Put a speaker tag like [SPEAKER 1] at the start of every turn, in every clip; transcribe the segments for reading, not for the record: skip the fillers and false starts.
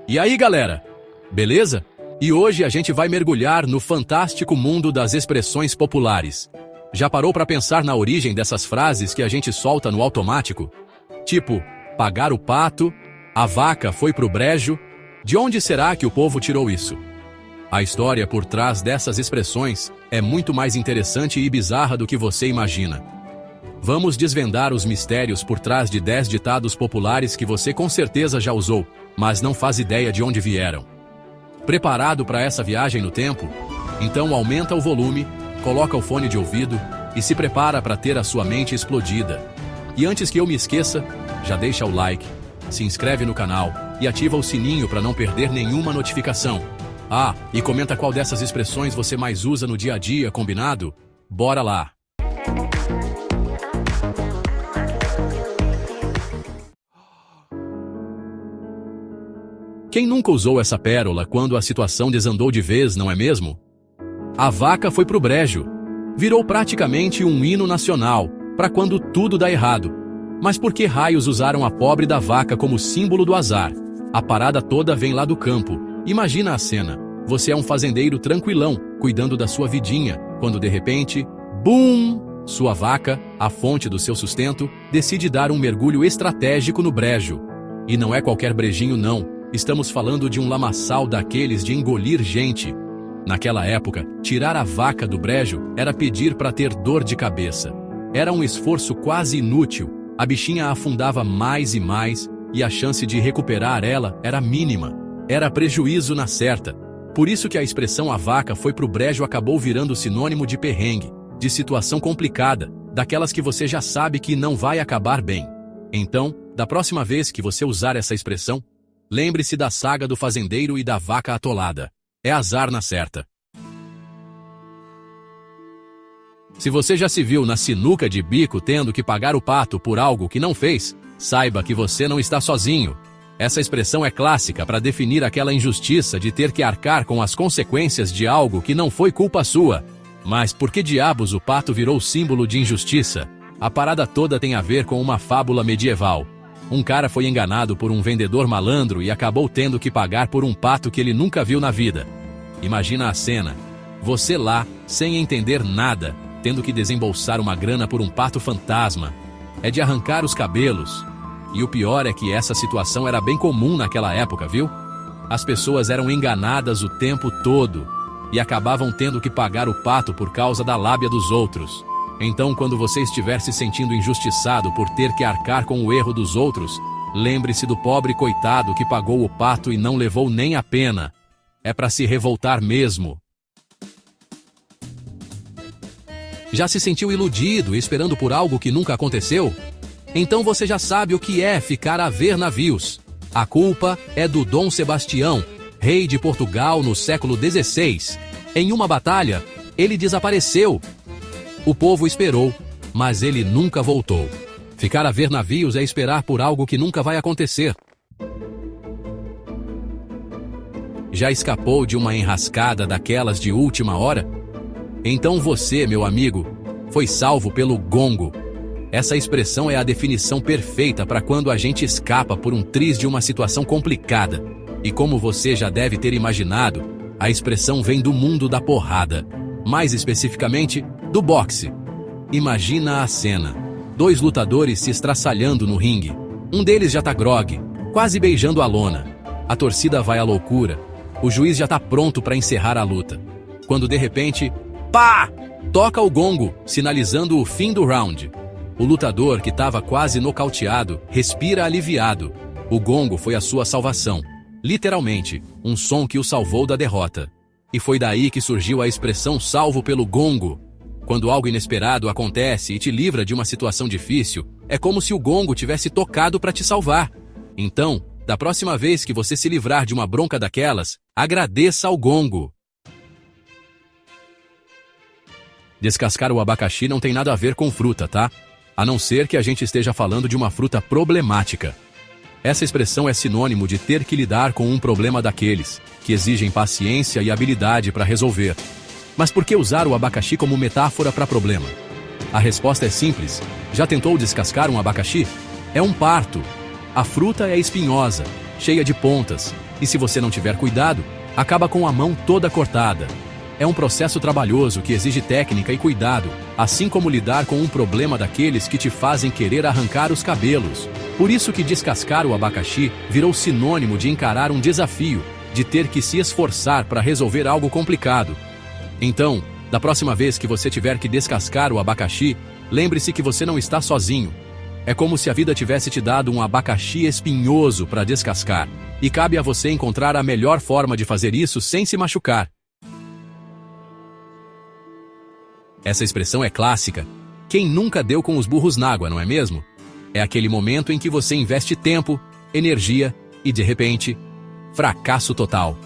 [SPEAKER 1] E aí, galera? Beleza? E hoje a gente vai mergulhar no fantástico mundo das expressões populares. Já parou para pensar na origem dessas frases que a gente solta no automático? Tipo, pagar o pato, a vaca foi pro brejo. De onde será que o povo tirou isso? A história por trás dessas expressões é muito mais interessante e bizarra do que você imagina. Vamos desvendar os mistérios por trás de 10 ditados populares que você com certeza já usou, mas não faz ideia de onde vieram. Preparado para essa viagem no tempo? Então aumenta o volume, coloca o fone de ouvido e se prepara para ter a sua mente explodida. E antes que eu me esqueça, já deixa o like, se inscreve no canal e ativa o sininho para não perder nenhuma notificação. Ah, e comenta qual dessas expressões você mais usa no dia a dia, combinado? Bora lá! Quem nunca usou essa pérola quando a situação desandou de vez, não é mesmo? A vaca foi pro brejo. Virou praticamente um hino nacional, para quando tudo dá errado. Mas por que raios usaram a pobre da vaca como símbolo do azar? A parada toda vem lá do campo. Imagina a cena. Você é um fazendeiro tranquilão, cuidando da sua vidinha, quando de repente, BUM! Sua vaca, a fonte do seu sustento, decide dar um mergulho estratégico no brejo. E não é qualquer brejinho não. Estamos falando de um lamaçal daqueles de engolir gente. Naquela época, tirar a vaca do brejo era pedir para ter dor de cabeça. Era um esforço quase inútil. A bichinha afundava mais e mais, e a chance de recuperar ela era mínima. Era prejuízo na certa. Por isso que a expressão a vaca foi pro brejo acabou virando sinônimo de perrengue, de situação complicada, daquelas que você já sabe que não vai acabar bem. Então, da próxima vez que você usar essa expressão, lembre-se da saga do fazendeiro e da vaca atolada. É azar na certa. Se você já se viu na sinuca de bico tendo que pagar o pato por algo que não fez, saiba que você não está sozinho. Essa expressão é clássica para definir aquela injustiça de ter que arcar com as consequências de algo que não foi culpa sua. Mas por que diabos o pato virou símbolo de injustiça? A parada toda tem a ver com uma fábula medieval. Um cara foi enganado por um vendedor malandro e acabou tendo que pagar por um pato que ele nunca viu na vida. Imagina a cena. Você lá, sem entender nada, tendo que desembolsar uma grana por um pato fantasma. É de arrancar os cabelos. E o pior é que essa situação era bem comum naquela época, viu? As pessoas eram enganadas o tempo todo e acabavam tendo que pagar o pato por causa da lábia dos outros. Então, quando você estiver se sentindo injustiçado por ter que arcar com o erro dos outros, lembre-se do pobre coitado que pagou o pato e não levou nem a pena. É para se revoltar mesmo. Já se sentiu iludido esperando por algo que nunca aconteceu? Então você já sabe o que é ficar a ver navios. A culpa é do Dom Sebastião, rei de Portugal no século XVI. Em uma batalha, ele desapareceu. O povo esperou, mas ele nunca voltou. Ficar a ver navios é esperar por algo que nunca vai acontecer. Já escapou de uma enrascada daquelas de última hora? Então você, meu amigo, foi salvo pelo gongo. Essa expressão é a definição perfeita para quando a gente escapa por um triz de uma situação complicada. E como você já deve ter imaginado, a expressão vem do mundo da porrada. Mais especificamente, do boxe. Imagina a cena. 2 lutadores se estraçalhando no ringue. Um deles já tá grogue, quase beijando a lona. A torcida vai à loucura. O juiz já tá pronto para encerrar a luta. Quando de repente, pá! Toca o gongo, sinalizando o fim do round. O lutador, que estava quase nocauteado, respira aliviado. O gongo foi a sua salvação. Literalmente, um som que o salvou da derrota. E foi daí que surgiu a expressão salvo pelo gongo. Quando algo inesperado acontece e te livra de uma situação difícil, é como se o gongo tivesse tocado para te salvar. Então, da próxima vez que você se livrar de uma bronca daquelas, agradeça ao gongo. Descascar o abacaxi não tem nada a ver com fruta, tá? A não ser que a gente esteja falando de uma fruta problemática. Essa expressão é sinônimo de ter que lidar com um problema daqueles, que exigem paciência e habilidade para resolver. Mas por que usar o abacaxi como metáfora para problema? A resposta é simples. Já tentou descascar um abacaxi? É um parto. A fruta é espinhosa, cheia de pontas, e se você não tiver cuidado, acaba com a mão toda cortada. É um processo trabalhoso que exige técnica e cuidado, assim como lidar com um problema daqueles que te fazem querer arrancar os cabelos. Por isso que descascar o abacaxi virou sinônimo de encarar um desafio, de ter que se esforçar para resolver algo complicado. Então, da próxima vez que você tiver que descascar o abacaxi, lembre-se que você não está sozinho. É como se a vida tivesse te dado um abacaxi espinhoso para descascar, e cabe a você encontrar a melhor forma de fazer isso sem se machucar. Essa expressão é clássica. Quem nunca deu com os burros na água, não é mesmo? É aquele momento em que você investe tempo, energia e, de repente, fracasso total.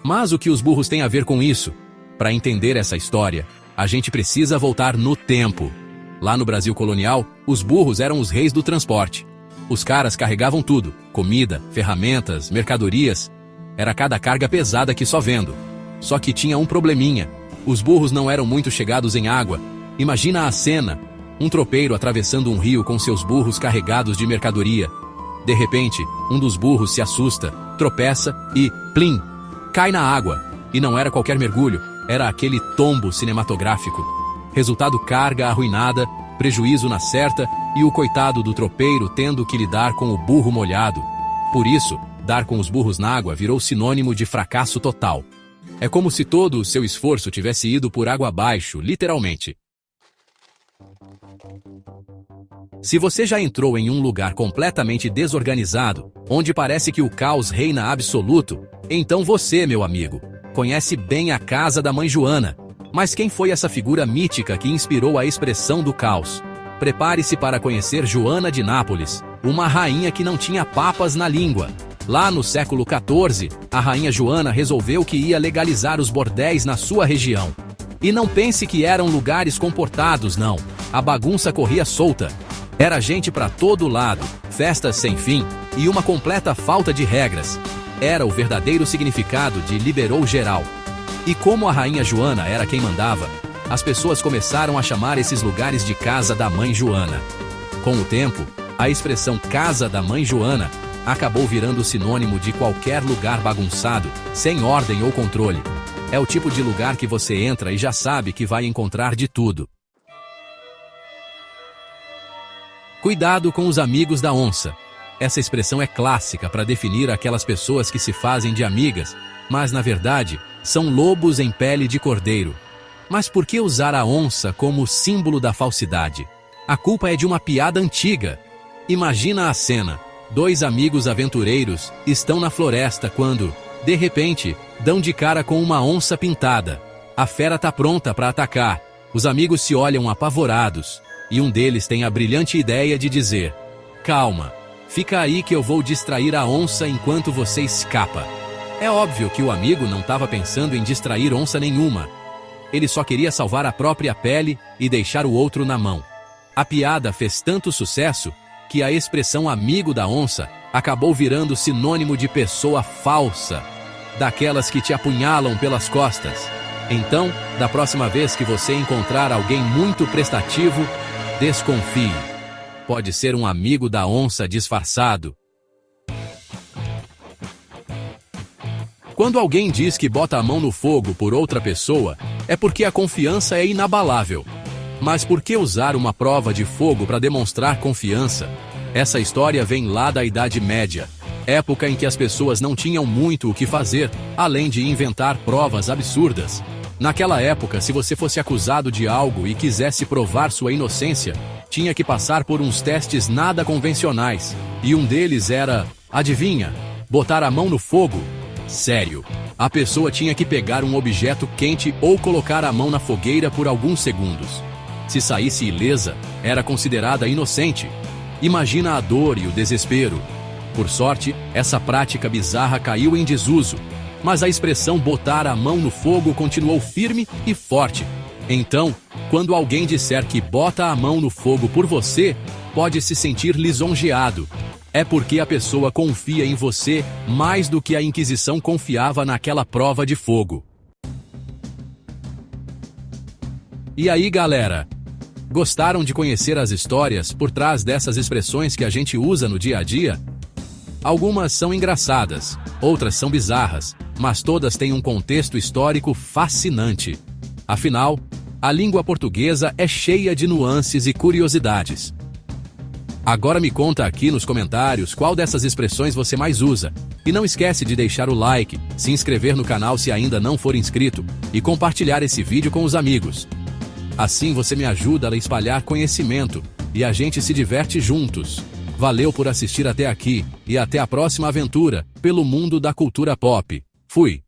[SPEAKER 1] Mas o que os burros têm a ver com isso? Para entender essa história, a gente precisa voltar no tempo. Lá no Brasil colonial, os burros eram os reis do transporte. Os caras carregavam tudo: comida, ferramentas, mercadorias. Era cada carga pesada que só vendo. Só que tinha um probleminha. Os burros não eram muito chegados em água. Imagina a cena: um tropeiro atravessando um rio com seus burros carregados de mercadoria. De repente, um dos burros se assusta, tropeça e, plim, cai na água. E não era qualquer mergulho, era aquele tombo cinematográfico. Resultado: carga arruinada, prejuízo na certa e o coitado do tropeiro tendo que lidar com o burro molhado. Por isso, dar com os burros na água virou sinônimo de fracasso total. É como se todo o seu esforço tivesse ido por água abaixo, literalmente. Se você já entrou em um lugar completamente desorganizado, onde parece que o caos reina absoluto, então você, meu amigo, conhece bem a casa da Mãe Joana. Mas quem foi essa figura mítica que inspirou a expressão do caos? Prepare-se para conhecer Joana de Nápoles, uma rainha que não tinha papas na língua. Lá no século XIV, a rainha Joana resolveu que ia legalizar os bordéis na sua região. E não pense que eram lugares comportados, não. A bagunça corria solta. Era gente para todo lado, festas sem fim e uma completa falta de regras. Era o verdadeiro significado de liberou geral. E como a rainha Joana era quem mandava, as pessoas começaram a chamar esses lugares de Casa da Mãe Joana. Com o tempo, a expressão Casa da Mãe Joana acabou virando sinônimo de qualquer lugar bagunçado, sem ordem ou controle. É o tipo de lugar que você entra e já sabe que vai encontrar de tudo. Cuidado com os amigos da onça. Essa expressão é clássica para definir aquelas pessoas que se fazem de amigas, mas na verdade são lobos em pele de cordeiro. Mas por que usar a onça como símbolo da falsidade? A culpa é de uma piada antiga. Imagina a cena: dois amigos aventureiros estão na floresta quando, de repente, dão de cara com uma onça pintada. A fera tá pronta para atacar. Os amigos se olham apavorados, e um deles tem a brilhante ideia de dizer: calma, fica aí que eu vou distrair a onça enquanto você escapa. É óbvio que o amigo não estava pensando em distrair onça nenhuma. Ele só queria salvar a própria pele e deixar o outro na mão. A piada fez tanto sucesso que a expressão amigo da onça acabou virando sinônimo de pessoa falsa, daquelas que te apunhalam pelas costas. Então, da próxima vez que você encontrar alguém muito prestativo, desconfie. Pode ser um amigo da onça disfarçado. Quando alguém diz que bota a mão no fogo por outra pessoa, é porque a confiança é inabalável. Mas por que usar uma prova de fogo para demonstrar confiança? Essa história vem lá da Idade Média, época em que as pessoas não tinham muito o que fazer, além de inventar provas absurdas. Naquela época, se você fosse acusado de algo e quisesse provar sua inocência, tinha que passar por uns testes nada convencionais. E um deles era, adivinha, botar a mão no fogo. Sério, a pessoa tinha que pegar um objeto quente ou colocar a mão na fogueira por alguns segundos. Se saísse ilesa, era considerada inocente. Imagina a dor e o desespero. Por sorte, essa prática bizarra caiu em desuso, mas a expressão botar a mão no fogo continuou firme e forte. Então, quando alguém disser que bota a mão no fogo por você, pode se sentir lisonjeado. É porque a pessoa confia em você mais do que a Inquisição confiava naquela prova de fogo. E aí, galera? Gostaram de conhecer as histórias por trás dessas expressões que a gente usa no dia a dia? Algumas são engraçadas, outras são bizarras, mas todas têm um contexto histórico fascinante. Afinal, a língua portuguesa é cheia de nuances e curiosidades. Agora me conta aqui nos comentários qual dessas expressões você mais usa. E não esquece de deixar o like, se inscrever no canal se ainda não for inscrito e compartilhar esse vídeo com os amigos. Assim você me ajuda a espalhar conhecimento e a gente se diverte juntos. Valeu por assistir até aqui e até a próxima aventura pelo mundo da cultura pop. Fui!